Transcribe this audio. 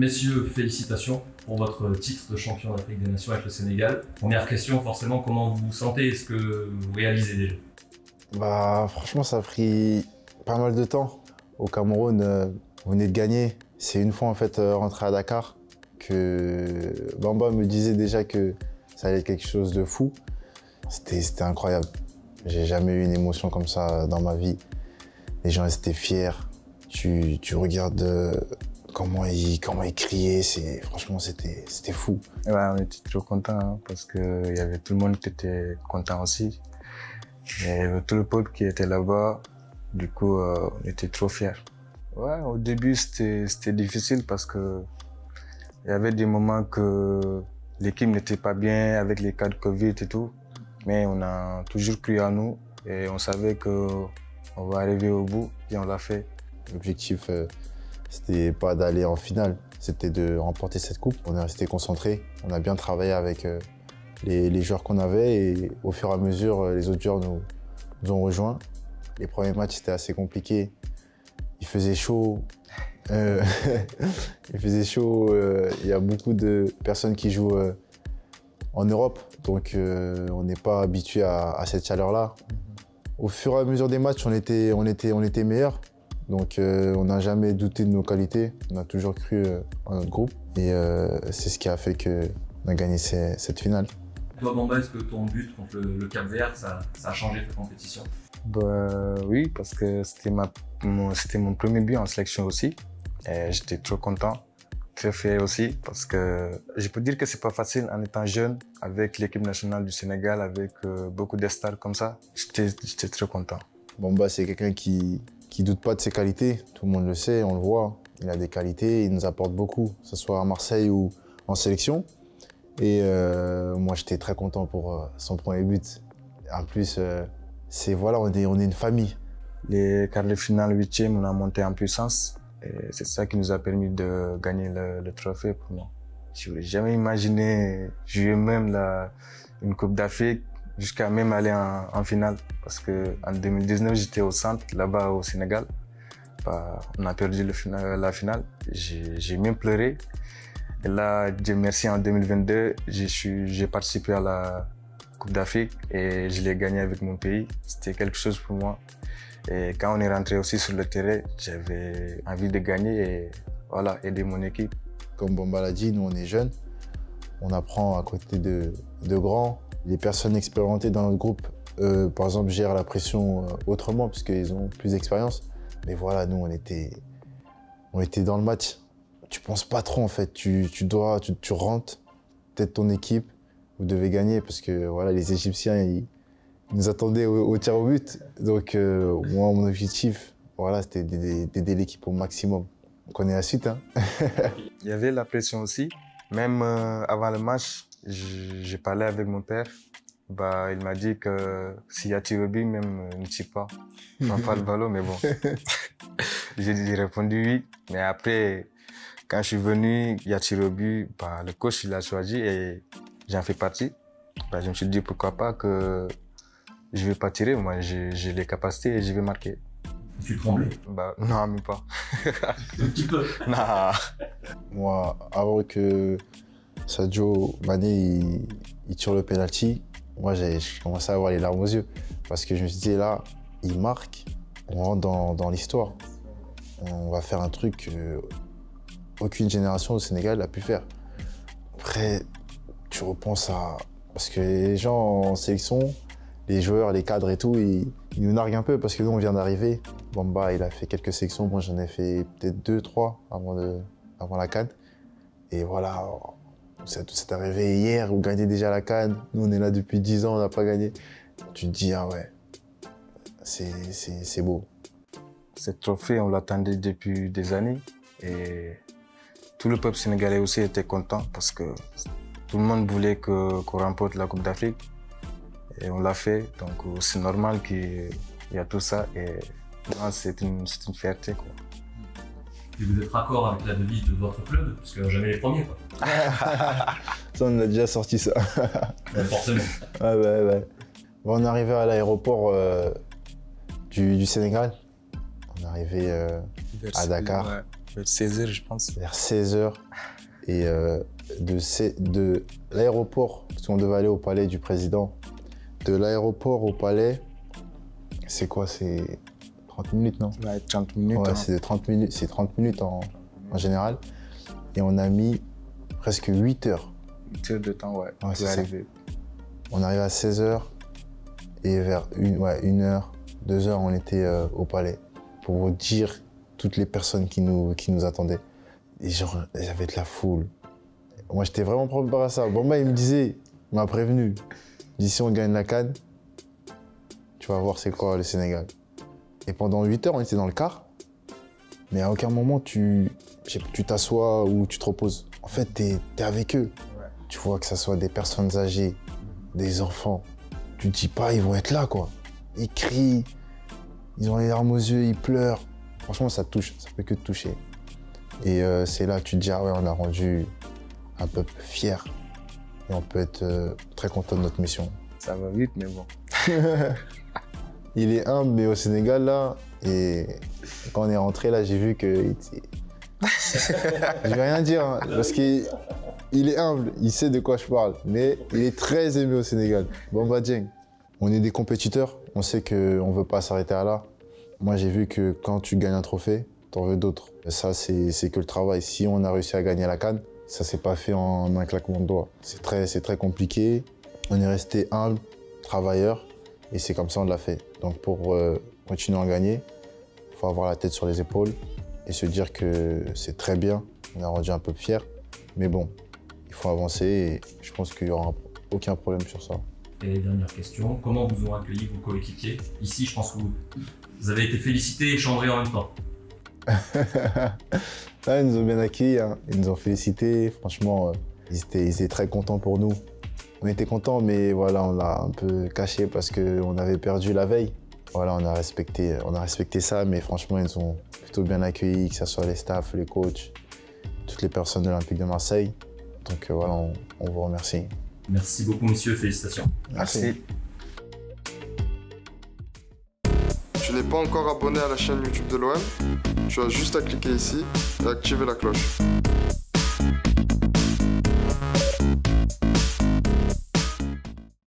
Messieurs, félicitations pour votre titre de champion d'Afrique des Nations avec le Sénégal. Première question, forcément, comment vous vous sentez? Est-ce que vous réalisez déjà? Franchement, ça a pris pas mal de temps. Au Cameroun, on venait de gagner. C'est une fois en fait rentré à Dakar que Bamba me disait déjà que ça allait être quelque chose de fou. C'était incroyable. J'ai jamais eu une émotion comme ça dans ma vie. Les gens étaient fiers. Tu regardes comment ils criaient. Franchement, c'était fou. Ouais, on était trop contents parce qu'il y avait tout le monde qui était content aussi. Et tout le peuple qui était là-bas, du coup, on était trop fiers. Ouais, au début, c'était difficile parce que il y avait des moments que l'équipe n'était pas bien avec les cas de Covid et tout. Mais on a toujours cru en nous et on savait qu'on va arriver au bout et on l'a fait. L'objectif, c'était pas d'aller en finale, c'était de remporter cette coupe. On est resté concentré, on a bien travaillé avec les joueurs qu'on avait et au fur et à mesure, les autres joueurs nous ont rejoints. Les premiers matchs, c'était assez compliqué. Il faisait chaud. Il faisait chaud. Il y a beaucoup de personnes qui jouent en Europe, donc on n'est pas habitué à cette chaleur-là. Au fur et à mesure des matchs, on était meilleurs. Donc on n'a jamais douté de nos qualités. On a toujours cru en notre groupe. Et c'est ce qui a fait qu'on a gagné cette finale. Toi, Bamba, est-ce que ton but contre le Cap-Vert, ça a changé ta compétition? Oui, parce que c'était mon premier but en sélection aussi. Et j'étais trop content, très fier aussi, parce que je peux dire que c'est pas facile en étant jeune, avec l'équipe nationale du Sénégal, avec beaucoup de stars comme ça. J'étais très content. Bamba, c'est quelqu'un qui doute pas de ses qualités. Tout le monde le sait, on le voit. Il a des qualités, il nous apporte beaucoup, que ce soit à Marseille ou en sélection. Et moi, j'étais très content pour son premier but. En plus, on est une famille. Les quarts de finale, 8e, on a monté en puissance. Et c'est ça qui nous a permis de gagner le trophée pour moi. Je n'aurais jamais imaginé jouer même une Coupe d'Afrique jusqu'à même aller en finale. Parce qu'en 2019, j'étais au centre, là-bas au Sénégal. On a perdu la finale. J'ai même pleuré. Et là, Dieu merci, en 2022, j'ai participé à la Coupe d'Afrique et je l'ai gagné avec mon pays. C'était quelque chose pour moi. Et quand on est rentré aussi sur le terrain, j'avais envie de gagner et voilà, aider mon équipe. Comme Bamba l'a dit, nous on est jeunes, on apprend à côté de grands. Les personnes expérimentées dans notre groupe, par exemple, gèrent la pression autrement puisqu'ils ont plus d'expérience. Mais voilà, nous on était dans le match. Tu penses pas trop en fait, tu rentres, peut-être ton équipe, vous devez gagner parce que voilà, les Égyptiens, ils nous attendaient au tir au but. Donc moi, mon objectif, voilà, c'était d'aider l'équipe au maximum. On connaît la suite, hein. Il y avait la pression aussi. Même avant le match, j'ai parlé avec mon père. Il m'a dit que s'il y a tir au but, même ne tire pas. On n'a pas le ballon, mais bon. J'ai répondu oui. Mais après, quand je suis venu, il y a tir au but, le coach il a choisi et j'en fais partie. Je me suis dit pourquoi pas que je vais pas tirer. Moi, j'ai les capacités et je vais marquer. Tu tremblais? Non, même pas. Un petit peu? Non. Moi, avant que Sadio Mané il tire le penalty, moi j'ai commencé à avoir les larmes aux yeux. Parce que je me suis dit là, il marque, on rentre dans l'histoire. On va faire un truc qu'aucune génération au Sénégal n'a pu faire. Après, tu repenses à... Parce que les gens en sélection, les joueurs, les cadres et tout, ils nous narguent un peu parce que nous, on vient d'arriver. Bamba, il a fait quelques sélections. Moi, j'en ai fait peut-être 2, 3 avant la CAN. Et voilà, c'est arrivé hier, vous gagnez déjà la CAN. Nous, on est là depuis 10 ans, on n'a pas gagné. Tu te dis, ah ouais, c'est beau. Ce trophée, on l'attendait depuis des années. Et tout le peuple sénégalais aussi était content parce que tout le monde voulait qu'on remporte la Coupe d'Afrique. Et on l'a fait, donc c'est normal qu'il y a tout ça. Et c'est une fierté, quoi. Et vous êtes raccord avec la devise de votre club, parce que jamais les premiers, quoi. Ça, on a déjà sorti ça. Forcément. Ouais. On est arrivé à l'aéroport du Sénégal. On est arrivé à Dakar. Vers 16 h, je pense. Vers 16 h. Et de l'aéroport, parce qu'on devait aller au palais du président, de l'aéroport au palais, c'est quoi? C'est 30 minutes, non? Ouais, 30 minutes. Ouais, hein. c'est 30 minutes, c'est 30 minutes en général. Et on a mis presque 8 heures. 8 heures de temps, ouais, Ouais, c'est pour ça. arriver. On arrive à 16 h et vers 1 heure, 2 heures, on était au palais. Pour vous dire toutes les personnes qui nous attendaient. Et genre, il y avait de la foule. Moi, j'étais vraiment préparé à ça. Bamba, il m'a prévenu. Il dit, si on gagne la CAN, tu vas voir c'est quoi le Sénégal. Et pendant 8 heures, on était dans le car. Mais à aucun moment, tu t'assois ou tu te reposes. En fait, t'es avec eux. Ouais. Tu vois que ce soit des personnes âgées, des enfants. Tu te dis pas, ils vont être là, quoi. Ils crient, ils ont les larmes aux yeux, ils pleurent. Franchement, ça touche, ça peut que te toucher. Et c'est là que tu te dis, ah ouais, on a rendu un peuple fier. Et on peut être très content de notre mission. Ça va vite, mais bon. Il est humble, mais au Sénégal, là, et quand on est rentré, là, j'ai vu que... Je vais rien dire, hein, parce qu'il est humble, il sait de quoi je parle, mais il est très aimé au Sénégal. Bamba Dieng. On est des compétiteurs, on sait qu'on ne veut pas s'arrêter à là. Moi, j'ai vu que quand tu gagnes un trophée, t'en veux d'autres. Ça, c'est que le travail. Si on a réussi à gagner la CAN, ça s'est pas fait en un claquement de doigts. C'est très compliqué. On est resté humble, travailleur, et c'est comme ça on l'a fait. Donc pour continuer à gagner, il faut avoir la tête sur les épaules et se dire que c'est très bien. On a rendu un peu fier, mais bon, il faut avancer et je pense qu'il n'y aura aucun problème sur ça. Et dernière question, comment vous ont accueilli vos coéquipiers? Ici, je pense que vous avez été félicités et chambrés en même temps. Là, ils nous ont bien accueillis, hein. Ils nous ont félicités. Franchement, ils étaient très contents pour nous. On était contents, mais voilà, on l'a un peu caché parce qu'on avait perdu la veille. Voilà, on a respecté ça, mais franchement, ils nous ont plutôt bien accueillis, que ce soit les staffs, les coachs, toutes les personnes de l'Olympique de Marseille. Donc voilà, on vous remercie. Merci beaucoup, messieurs. Félicitations. Merci. Tu n'es pas encore abonné à la chaîne YouTube de l'OM, tu as juste à cliquer ici et activer la cloche.